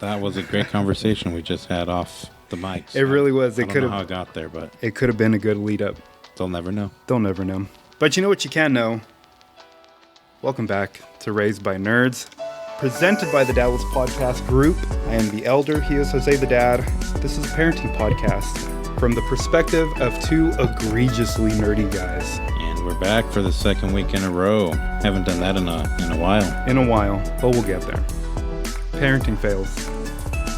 That was a great conversation we just had off the mics. It really was. I don't know how it got there, but it could have been a good lead up. they'll never know. They'll never know. But you know what you can know? Welcome back to Raised by Nerds, presented by the Dadless Podcast Group. I am the elder. He is Jose the dad. This is a parenting podcast from the perspective of two egregiously nerdy guys. And we're back for the second week in a row. Haven't done that in a while. In a while, but we'll get there. Parenting fails.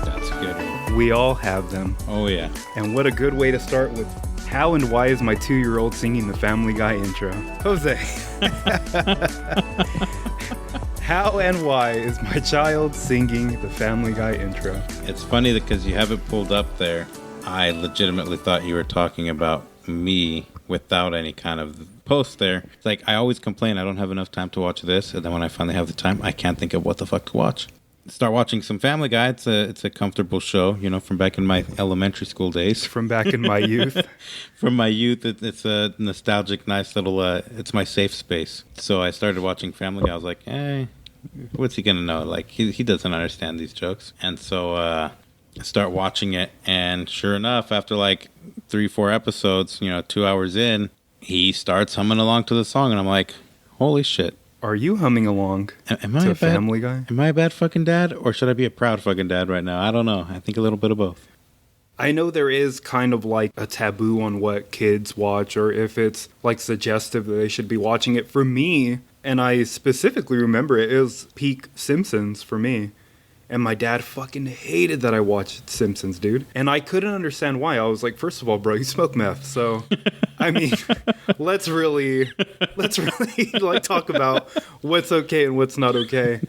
That's a good one. We all have them. Oh, yeah. And what a good way to start with how and why is my 2-year-old singing the Family Guy intro? Jose. How and why is my child singing the Family Guy intro? It's funny because you have it pulled up there. I legitimately thought you were talking about me without any kind of post there. It's like, I always complain I don't have enough time to watch this, and then when I finally have the time, I can't think of what the fuck to watch. Start watching some Family Guy. It's a comfortable show, you know, from back in my elementary school days. From back in my youth. From my youth, it's a nostalgic, nice little, it's my safe space. So I started watching Family Guy. I was like, what's he gonna know? Like, he doesn't understand these jokes. And so I start watching it, and sure enough, after like 3-4 episodes, 2 hours in, he starts humming along to the song, and I'm like, holy shit. Are you humming along Am I to a bad Family Guy? Am I a bad fucking dad, or should I be a proud fucking dad right now? I don't know. I think a little bit of both. I know there is kind of like a taboo on what kids watch, or if it's like suggestive that they should be watching it. For me, and I specifically remember it was peak Simpsons for me. And my dad fucking hated that I watched Simpsons, dude. And I couldn't understand why. I was like, first of all, bro, you smoke meth. So, I mean, let's really like talk about what's okay and what's not okay.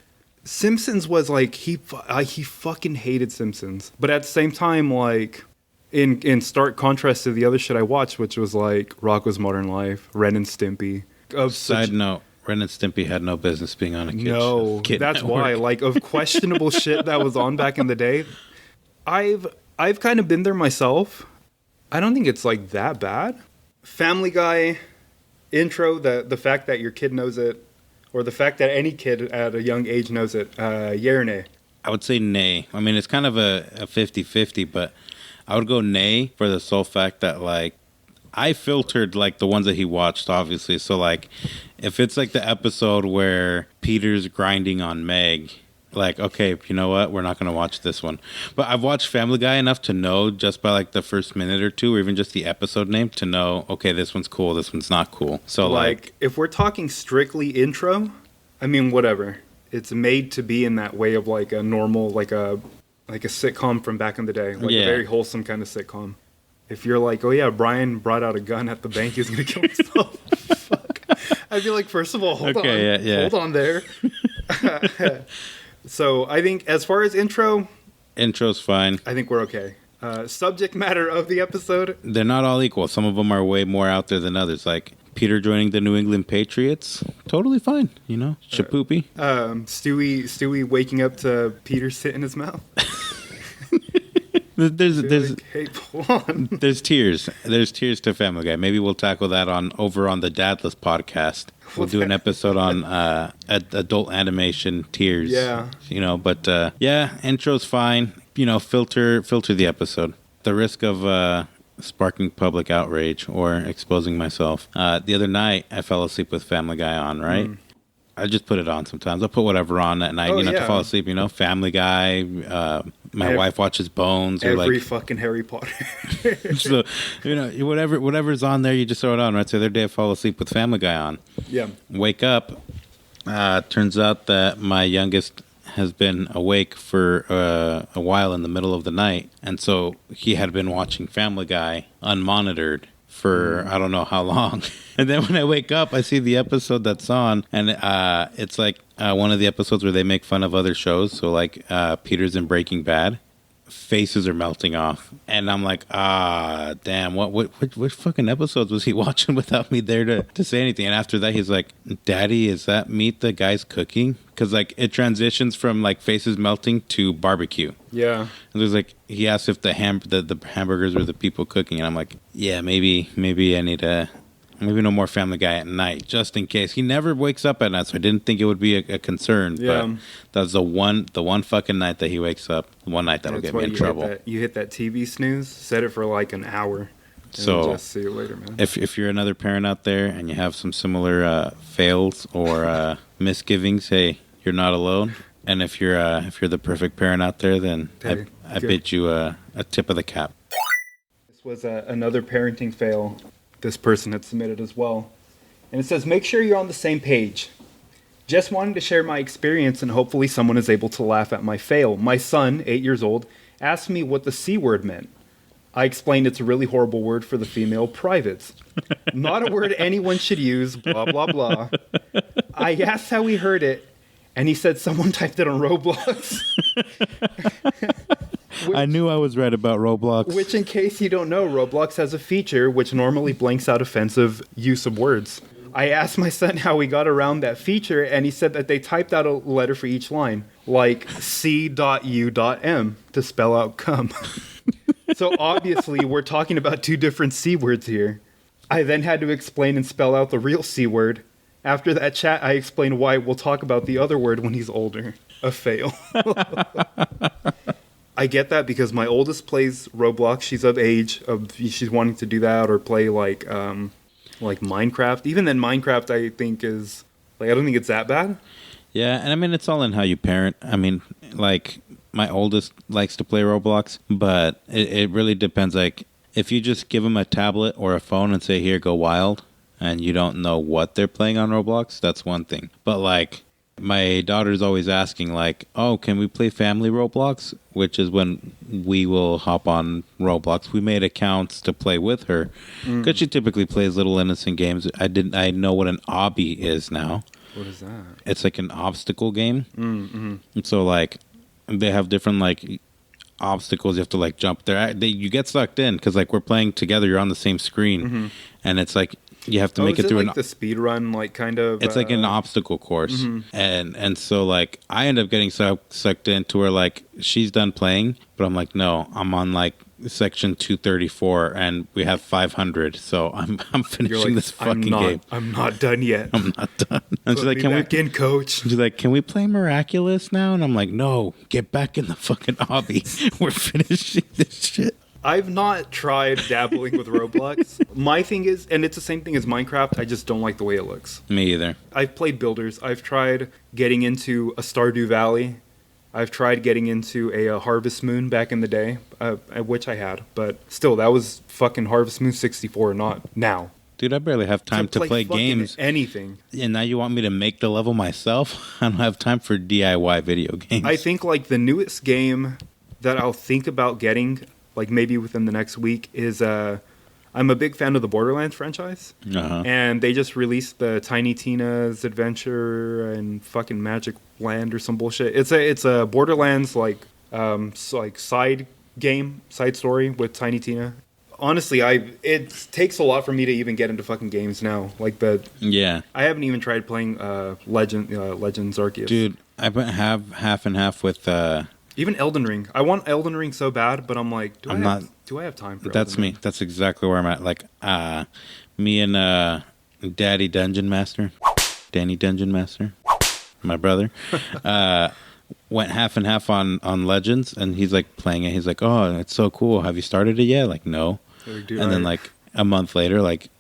Simpsons was like, he fucking hated Simpsons. But at the same time, like, in stark contrast to the other shit I watched, which was like Rocko's Modern Life, Ren and Stimpy. Side note. Ren and Stimpy had no business being on a kid that's network. why, like, of questionable shit that was on back in the day. I've kind of been there myself. I don't think it's like that bad. Family Guy intro, the fact that your kid knows it, or the fact that any kid at a young age knows it, yay or nay? I would say nay. I mean, it's kind of a 50-50, but I would go nay for the sole fact that, like, I filtered, like, the ones that he watched, obviously. So, like, if it's, like, the episode where Peter's grinding on Meg, like, okay, you know what? We're not going to watch this one. But I've watched Family Guy enough to know just by, like, the first minute or two, or even just the episode name, to know, okay, this one's cool, this one's not cool. So, like if we're talking strictly intro, I mean, whatever. It's made to be in that way of, like, a normal, like a sitcom from back in the day. Like, a very wholesome kind of sitcom. If you're like, oh yeah, Brian brought out a gun at the bank, he's going to kill himself. Fuck. I'd be like, first of all, hold on. Hold on there. So I think as far as intro's fine. I think we're okay. Subject matter of the episode. They're not all equal. Some of them are way more out there than others. Like Peter joining the New England Patriots, totally fine. Shapoopy. Stewie waking up to Peter sit in his mouth. There's like, there's tears. There's tears to Family Guy. Maybe we'll tackle that over on the Dadless podcast. We'll do an episode on adult animation tears. Yeah. But intro's fine. Filter the episode. The risk of sparking public outrage or exposing myself. The other night I fell asleep with Family Guy on, right? I just put it on sometimes. I'll put whatever on at night, to fall asleep, Family Guy, my wife watches Bones. Or every fucking Harry Potter. So, whatever's on there, you just throw it on, right? So the other day I fall asleep with Family Guy on. Yeah. Wake up. Turns out that my youngest has been awake for a while in the middle of the night. And so he had been watching Family Guy unmonitored for I don't know how long. And then when I wake up, I see the episode that's on, and it's like one of the episodes where they make fun of other shows. So like Peter's in Breaking Bad. Faces are melting off, and I'm like, damn, what fucking episodes was he watching without me there to say anything? And after that, he's like, Daddy, is that meat the guy's cooking? Because like it transitions from like faces melting to barbecue. Yeah. And there's like, he asked if the hamburgers were the people cooking, and I'm like, yeah, maybe I need to maybe no more Family Guy at night, just in case. He never wakes up at night, so I didn't think it would be a concern. Yeah. But that's the one fucking night that he wakes up. One night that'll That's get why me in trouble. You hit that TV snooze, set it for like an hour. And So just see you later, man. if you're another parent out there and you have some similar fails or misgivings, hey, you're not alone. And if you're the perfect parent out there, then Hey, I good. bid you a tip of the cap. This was another parenting fail this person had submitted as well. And it says, make sure you're on the same page. Just wanted to share my experience and hopefully someone is able to laugh at my fail. My son, 8 years old, asked me what the C word meant. I explained it's a really horrible word for the female privates. Not a word anyone should use, blah, blah, blah. I asked how he heard it, and he said someone typed it on Roblox. I knew I was right about Roblox. Which, in case you don't know, Roblox has a feature which normally blanks out offensive use of words. I asked my son how he got around that feature, and he said that they typed out a letter for each line, like C.U.M. to spell out cum. So obviously, we're talking about two different C words here. I then had to explain and spell out the real C word. After that chat, I explained why we'll talk about the other word when he's older. A fail. I get that because my oldest plays Roblox. She's of age. She's wanting to do that or play like Minecraft. Even then, Minecraft I think is like I don't think it's that bad. Yeah, and I mean, it's all in how you parent. I mean, like, my oldest likes to play Roblox, but it really depends. Like, if you just give them a tablet or a phone and say, here, go wild, and you don't know what they're playing on Roblox, that's one thing. But, like, my daughter's always asking, like, oh, can we play family Roblox? Which is when we will hop on Roblox. We made accounts to play with her, because she typically plays little innocent games. I know what an obby is now. What is that? It's like an obstacle game. Mm-hmm. And so, like, they have different, like, obstacles you have to, like, jump there. You get sucked in because, like, we're playing together. You're on the same screen. And it's like you have to make it through like the speed run, like, kind of? It's like an obstacle course. And so, like, I end up getting sucked into where, like, she's done playing. But I'm like, no, I'm on, like, section 234 and we have 500, so I'm finishing this fucking game. I'm not done yet. I'm not done. And she's Put like, me can back in, coach? She's like, can we play Miraculous now? And I'm like, no, get back in the fucking hobby. We're finishing this shit. I've not tried dabbling with Roblox. My thing is, and it's the same thing as Minecraft, I just don't like the way it looks. Me either. I've played builders. I've tried getting into a Stardew Valley. I've tried getting into a Harvest Moon back in the day, which I had. But still, that was fucking Harvest Moon 64, not now. Dude, I barely have time to play fucking games. Anything. And now you want me to make the level myself? I don't have time for DIY video games. I think like the newest game that I'll think about getting, like maybe within the next week, is I'm a big fan of the Borderlands franchise. And they just released the Tiny Tina's Adventure and fucking Magic Land or some bullshit. It's a Borderlands like side story with Tiny Tina. Honestly, it takes a lot for me to even get into fucking games now. Like yeah, I haven't even tried playing Legends Arceus. Dude, I went half and half with even Elden Ring. I want Elden Ring so bad, but I'm like, do I have time for That's Elden Ring? me. That's exactly where I'm at. Like, me and Danny Dungeon Master, my brother, went half and half on Legends, and he's like playing it. He's like, oh, it's so cool. Have you started it yet? Like, no. Then like a month later, like,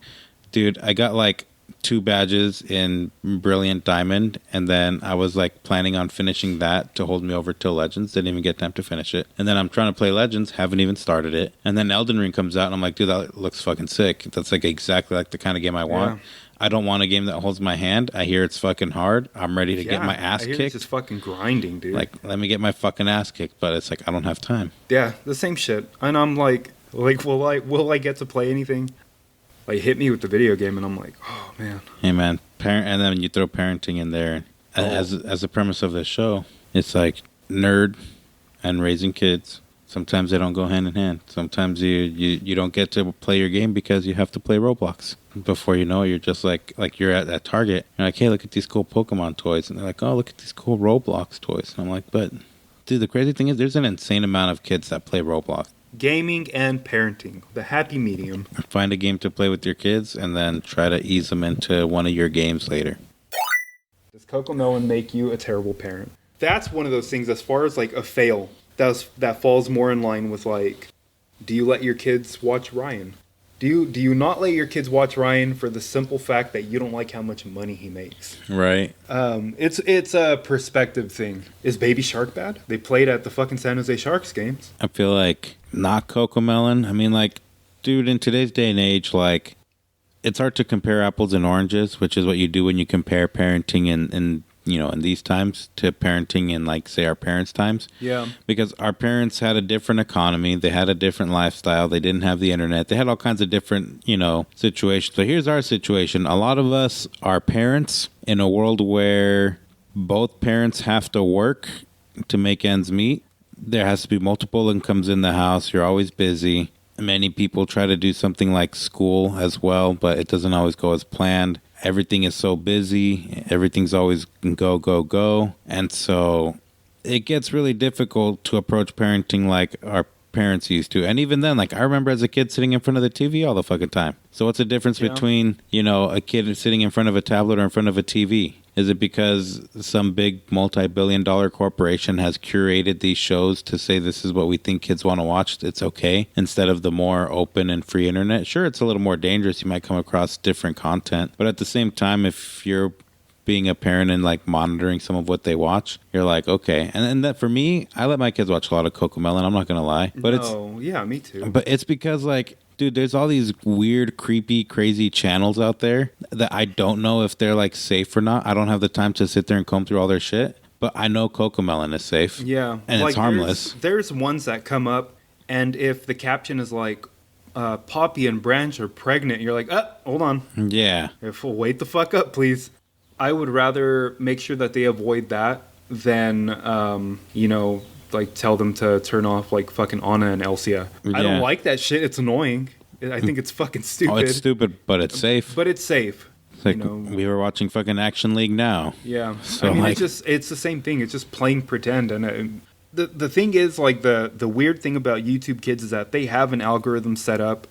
dude, I got like 2 badges in Brilliant Diamond, and then I was like planning on finishing that to hold me over till Legends. Didn't even get time to finish it. And then I'm trying to play Legends, haven't even started it. And then Elden Ring comes out, and I'm like, dude, that looks fucking sick. That's like exactly like the kind of game I want. Yeah. I don't want a game that holds my hand. I hear it's fucking hard. I'm ready to get my ass I hear kicked. It's just fucking grinding, dude. Like, let me get my fucking ass kicked, but it's like I don't have time. Yeah, the same shit. And I'm like, will I get to play anything? Like, hit me with the video game, and I'm like, oh man. Hey man, and then you throw parenting in there as a premise of the show. It's like nerd and raising kids. Sometimes they don't go hand in hand. Sometimes you don't get to play your game because you have to play Roblox. Before you know it, you're just like you're at Target. You're like, hey, look at these cool Pokemon toys. And they're like, oh, look at these cool Roblox toys. And I'm like, but dude, the crazy thing is there's an insane amount of kids that play Roblox. Gaming and parenting, the happy medium. Find a game to play with your kids and then try to ease them into one of your games later. Does CoComelon make you a terrible parent? That's one of those things as far as like a fail. That falls more in line with like, do you let your kids watch Ryan? Do you not let your kids watch Ryan for the simple fact that you don't like how much money he makes? Right. It's a perspective thing. Is Baby Shark bad? They played at the fucking San Jose Sharks games. I feel like not CoComelon. I mean, like, dude, in today's day and age, like, it's hard to compare apples and oranges, which is what you do when you compare parenting in these times to parenting in, like, say, our parents' times. Yeah. Because our parents had a different economy. They had a different lifestyle. They didn't have the internet. They had all kinds of different, situations. So here's our situation. A lot of us are parents in a world where both parents have to work to make ends meet. There has to be multiple incomes in the house. You're always busy. Many people try to do something like school as well, but it doesn't always go as planned. Everything is so busy. Everything's always go, go, go. And so it gets really difficult to approach parenting like our parents used to. And even then, like, I remember as a kid sitting in front of the TV all the fucking time. So what's the difference between, a kid sitting in front of a tablet or in front of a TV? Is it because some big multi-billion-dollar corporation has curated these shows to say this is what we think kids want to watch? It's okay, instead of the more open and free internet? Sure, it's a little more dangerous. You might come across different content. But at the same time, if you're being a parent and like monitoring some of what they watch, you're like, okay. And that for me, I let my kids watch a lot of CoComelon. I'm not going to lie. But yeah, me too. But it's because, like, dude, there's all these weird, creepy, crazy channels out there that I don't know if they're, like, safe or not. I don't have the time to sit there and comb through all their shit. But I know CoComelon is safe. Yeah. And like, it's harmless. There's ones that come up, and if the caption is like, Poppy and Branch are pregnant, you're like, hold on. Yeah. Wait the fuck up, please. I would rather make sure that they avoid that than, like tell them to turn off like fucking Anna and Elsia. I don't like that shit. It's annoying. I think it's fucking stupid. Oh, it's stupid, but it's safe. But it's safe. It's like we were watching fucking Action League now. Yeah. So, I mean, like, it's the same thing. It's just playing pretend. And the thing is, like, the weird thing about YouTube Kids is that they have an algorithm set up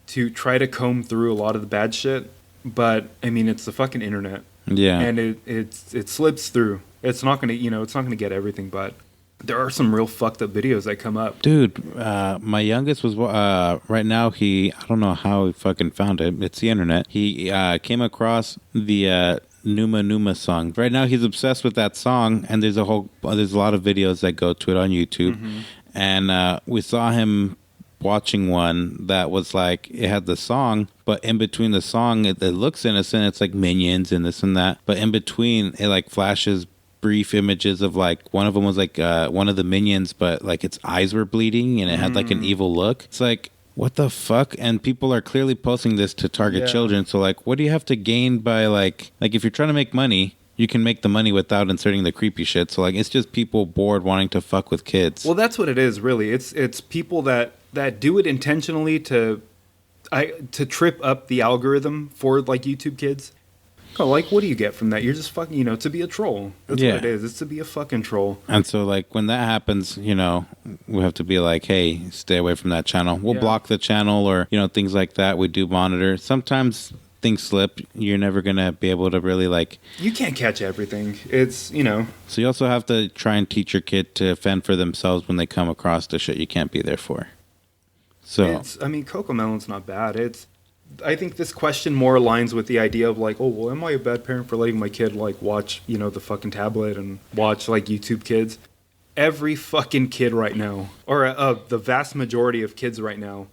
to try to comb through a lot of the bad shit. But I mean, it's the fucking internet. Yeah. And it slips through. It's not gonna get everything, but there are some real fucked up videos that come up. Dude, my youngest was right now. I don't know how he fucking found it. It's the internet. He came across the Numa Numa song. Right now, he's obsessed with that song, and there's a lot of videos that go to it on YouTube. Mm-hmm. And we saw him watching one that was like, it had the song, but in between the song, it looks innocent. It's like Minions and this and that, but in between, it like flashes brief images of, like, one of them was like one of the Minions, but like its eyes were bleeding and it had like an evil look. It's like, what the fuck? And people are clearly posting this to target children. So, like, what do you have to gain by like if you're trying to make money, you can make the money without inserting the creepy shit. So, like, it's just people bored wanting to fuck with kids. Well, that's what it is, really. It's people that do it intentionally to trip up the algorithm for, like, YouTube Kids. Oh, like, what do you get from that? You're just fucking, to be a troll. That's what it is. It's to be a fucking troll. And so, like, when that happens, we have to be like, hey, stay away from that channel. We'll block the channel or, things like that. We do monitor. Sometimes things slip. You're never going to be able to really, like... You can't catch everything. It's, So you also have to try and teach your kid to fend for themselves when they come across the shit you can't be there for. So... CoComelon's not bad. I think this question more aligns with the idea of, like, oh, well, am I a bad parent for letting my kid, like, watch, the fucking tablet and watch, like, YouTube Kids? Every fucking kid right now, or the vast majority of kids right now,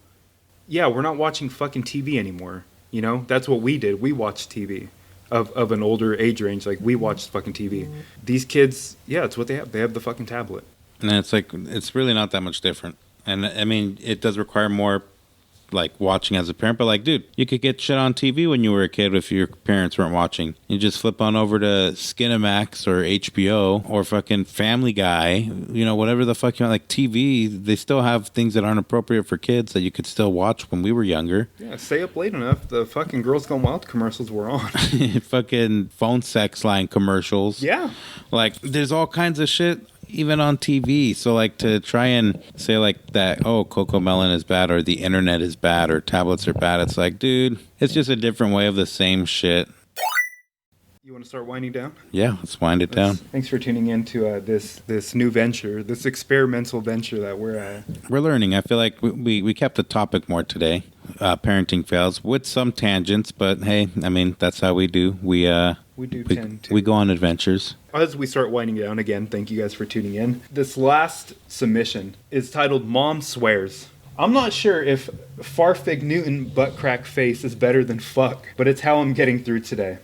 we're not watching fucking TV anymore. That's what we did. We watched TV of an older age range. Like, we watched fucking TV. These kids, it's what they have. They have the fucking tablet. And it's like, it's really not that much different. And I mean, it does require more, like, watching as a parent, but, like, dude, you could get shit on TV when you were a kid if your parents weren't watching. You just flip on over to Skinamax or HBO or fucking Family Guy, whatever the fuck you want. Like, TV, they still have things that aren't appropriate for kids that you could still watch when we were younger. Yeah, stay up late enough. The fucking Girls Gone Wild commercials were on. Fucking phone sex line commercials. Yeah. Like, there's all kinds of shit. even on TV. So like to try and say like that, oh, Coco Melon is bad or the internet is bad or tablets are bad. It's like, dude, it's just a different way of the same shit. You want to start winding down? Yeah, let's wind it down. Thanks for tuning in to this new venture, this experimental venture that we're at. We're learning. I feel like we kept the topic more today. Parenting fails with some tangents, but hey, I mean, that's how we do. We tend to. We go on adventures. As we start winding down again, thank you guys for tuning in. This last submission is titled Mom Swears. I'm not sure if Farfig Newton butt crack face is better than fuck, but it's how I'm getting through today.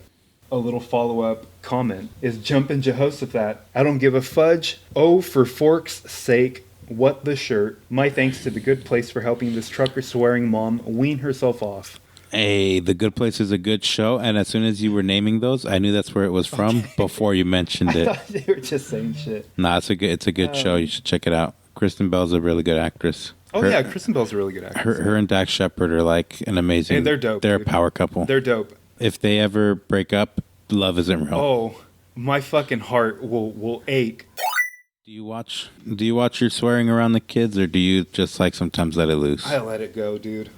A little follow-up comment is Jumpin' Jehoshaphat. I don't give a fudge. Oh, for fork's sake, what the shirt. My thanks to The Good Place for helping this trucker swearing mom wean herself off. Hey, The Good Place is a good show, and as soon as you were naming those, I knew that's where it was from before you mentioned it. I thought they were just saying shit. Nah, it's a good show. You should check it out. Kristen Bell's a really good actress. Yeah, Kristen Bell's a really good actress. Her and Dax Shepard are like an amazing. Hey, they're dope. They're dude. a power couple. They're dope. If they ever break up, love isn't real. Oh, my fucking heart will ache. Do you watch your swearing around the kids, or do you just like sometimes let it loose? I let it go, dude.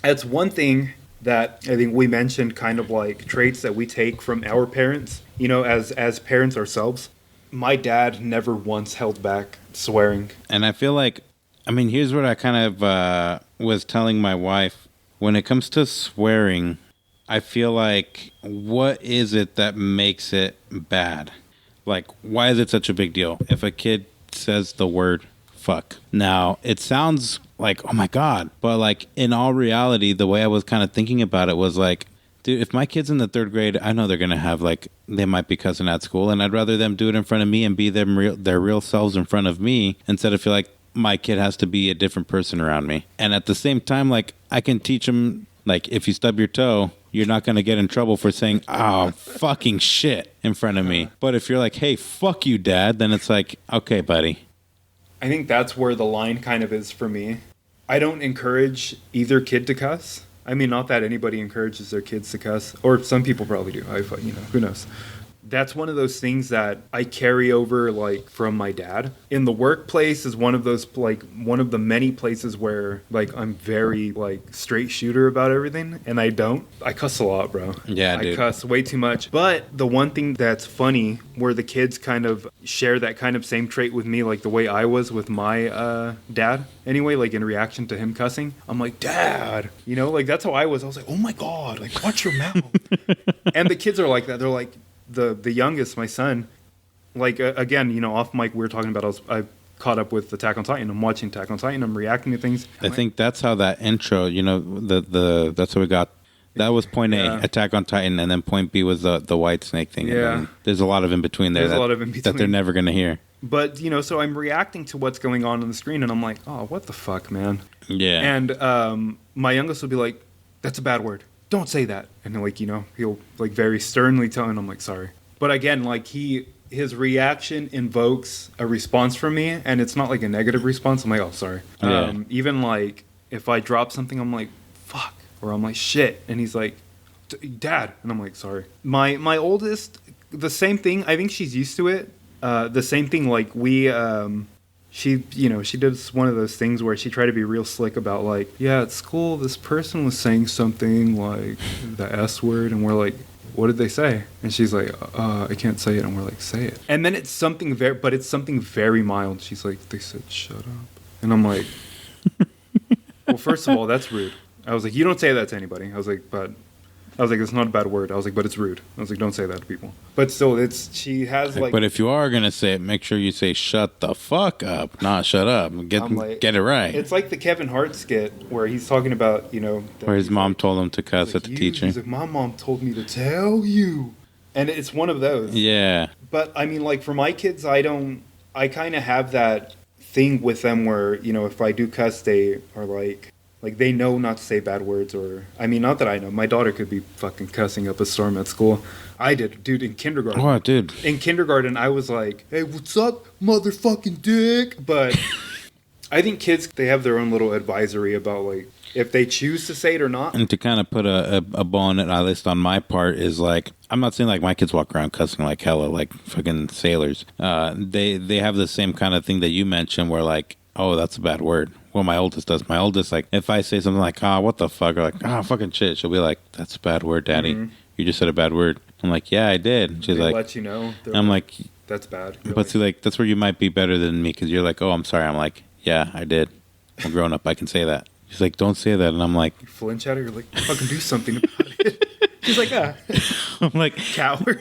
That's one thing that I think we mentioned, kind of like traits that we take from our parents, you know, as parents ourselves. My dad never once held back swearing. And I feel like, I mean, here's what I kind of was telling my wife. When it comes to swearing, I feel like, what is it that makes it bad? Like, why is it such a big deal if a kid says the word fuck? Now, it sounds like, oh my God. But like, in all reality, the way I was kind of thinking about it was like, dude, if my kid's in the third grade, I know they're going to have like, they might be cussing at school. And I'd rather them do it in front of me and be their real selves in front of me instead of feel like my kid has to be a different person around me. And at the same time, like, I can teach them, like, if you stub your toe, you're not going to get in trouble for saying, oh, fucking shit in front of me. But if you're like, hey, fuck you, dad, then it's like, okay, buddy. I think that's where the line kind of is for me. I don't encourage either kid to cuss. I mean, not that anybody encourages their kids to cuss, or some people probably do. Who knows? That's one of those things that I carry over, like, from my dad. In the workplace is one of the many places where, like, I'm very, like, straight shooter about everything, and I cuss a lot, bro. Yeah, dude. I cuss way too much. But the one thing that's funny, where the kids kind of share that kind of same trait with me, like the way I was with my dad, anyway, like, in reaction to him cussing, I'm like, Dad! You know, like, that's how I was. I was like, oh my God, like, watch your mouth. And the kids are like that. They're like, the youngest, my son, like, again, you know, off mic, we were talking about, I caught up with Attack on Titan. I'm watching Attack on Titan. I'm reacting to things. I think that's how that intro, you know, that's how we got. That was point A, Attack on Titan, and then point B was the White Snake thing. Yeah. And there's a lot of in between there. That they're never going to hear. But, you know, so I'm reacting to what's going on the screen, and I'm like, oh, what the fuck, man? Yeah. And my youngest will be like, that's a bad word. Don't say that. And, like, you know, he'll, like, very sternly tell, and I'm like, sorry. But again, like, his reaction invokes a response from me, and it's not like a negative response. I'm like, oh, sorry. Yeah. Even, like, if I drop something, I'm like, fuck. Or I'm like, shit. And he's like, Dad. And I'm like, sorry. My oldest, the same thing. I think she's used to it. The same thing, like, she does one of those things where she tried to be real slick about, like, yeah, at school, this person was saying something like the S word, and we're like, what did they say? And she's like, I can't say it. And we're like, say it. And then it's something very mild. She's like, they said, shut up. And I'm like, well, first of all, that's rude. I was like, you don't say that to anybody. I was like, it's not a bad word. I was like, but it's rude. I was like, don't say that to people. But still, she has like. But if you are gonna say it, make sure you say "shut the fuck up," not "shut up." Get it right. It's like the Kevin Hart skit where he's talking about, you know, where his mom told him to cuss at the teacher. He's like, my mom told me to tell you, and it's one of those. Yeah. But I mean, like, for my kids, I kind of have that thing with them where, you know, if I do cuss, they are like they know not to say bad words, or, I mean, not that I know. My daughter could be fucking cussing up a storm at school. I did, dude, in kindergarten. Oh, dude. In kindergarten, I was like, hey, what's up, motherfucking dick? But I think kids, they have their own little advisory about, like, if they choose to say it or not. And to kind of put a bow on it, at least on my part, is like, I'm not saying like my kids walk around cussing like hella, like fucking sailors. They have the same kind of thing that you mentioned where like, oh, that's a bad word. Well, my oldest does. My oldest, like, if I say something like, what the fuck? Or like, fucking shit. She'll be like, that's a bad word, Daddy. Mm-hmm. You just said a bad word. I'm like, yeah, I did. She's They like, let you know. I'm like, that's bad. Really. but see, like, that's where you might be better than me because you're like, oh, I'm sorry. I'm like, yeah, I did. I'm grown up. I can say that. She's like, don't say that. And I'm like, you flinch at her. You're like, fucking do something about it. She's like, I'm like, coward.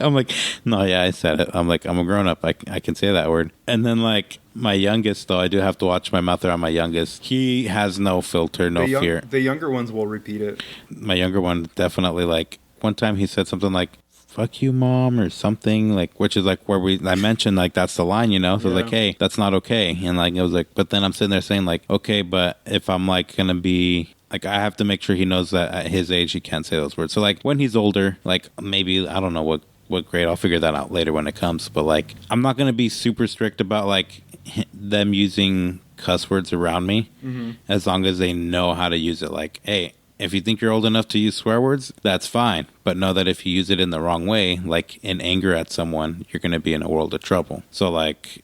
I'm like, no, yeah, I said it. I'm like, I'm a grown up. I can say that word. And then like my youngest, though, I do have to watch my mouth around my youngest. He has no filter, no fear. The younger ones will repeat it. My younger one definitely, like, one time he said something like, fuck you, Mom, or something, like, which is like where I mentioned, like, that's the line, you know? So like, hey, that's not okay. And like, it was like, but then I'm sitting there saying like, okay, but if I'm like going to be, like, I have to make sure he knows that at his age he can't say those words. So like when he's older, like maybe, I don't know what grade, I'll figure that out later when it comes. But like, I'm not going to be super strict about like them using cuss words around me as long as they know how to use it. Like, hey, if you think you're old enough to use swear words, that's fine. But know that if you use it in the wrong way, like in anger at someone, you're going to be in a world of trouble. So like,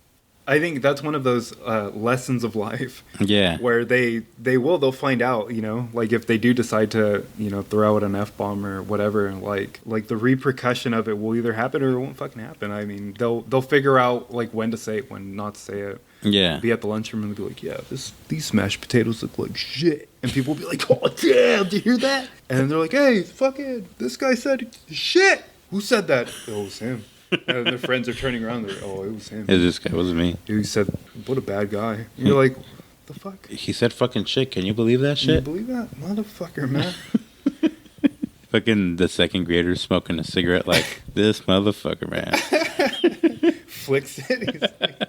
I think that's one of those lessons of life. Yeah. Where they'll find out, you know, like if they do decide to, you know, throw out an F-bomb or whatever, like the repercussion of it will either happen or it won't fucking happen. I mean, they'll figure out like when to say it, when not to say it. Yeah. Be at the lunchroom and be like, yeah, these smashed potatoes look like shit. And people will be like, oh, damn, did you hear that? And they're like, hey, fucking, this guy said shit. Who said that? Oh, it was him. And their friends are turning around. They're like, oh, it was him. This guy wasn't me. He said, what a bad guy. And you're like, what the fuck? He said fucking shit. Can you believe that Can you shit? believe that? Motherfucker, man. Fucking the second grader smoking a cigarette like, this motherfucker, man. Flicks it. He's like,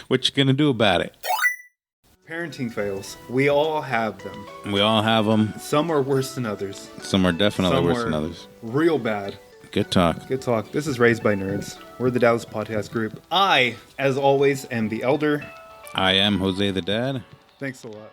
What you gonna do about it? parenting fails. We all have them. We all have them. Some are worse than others. Some are definitely Some worse are than others. real bad. Good talk. Good talk. This is Raised by Nerds. We're the Dallas Podcast Group. I, as always, am the elder. I am Jose the Dad. Thanks a lot.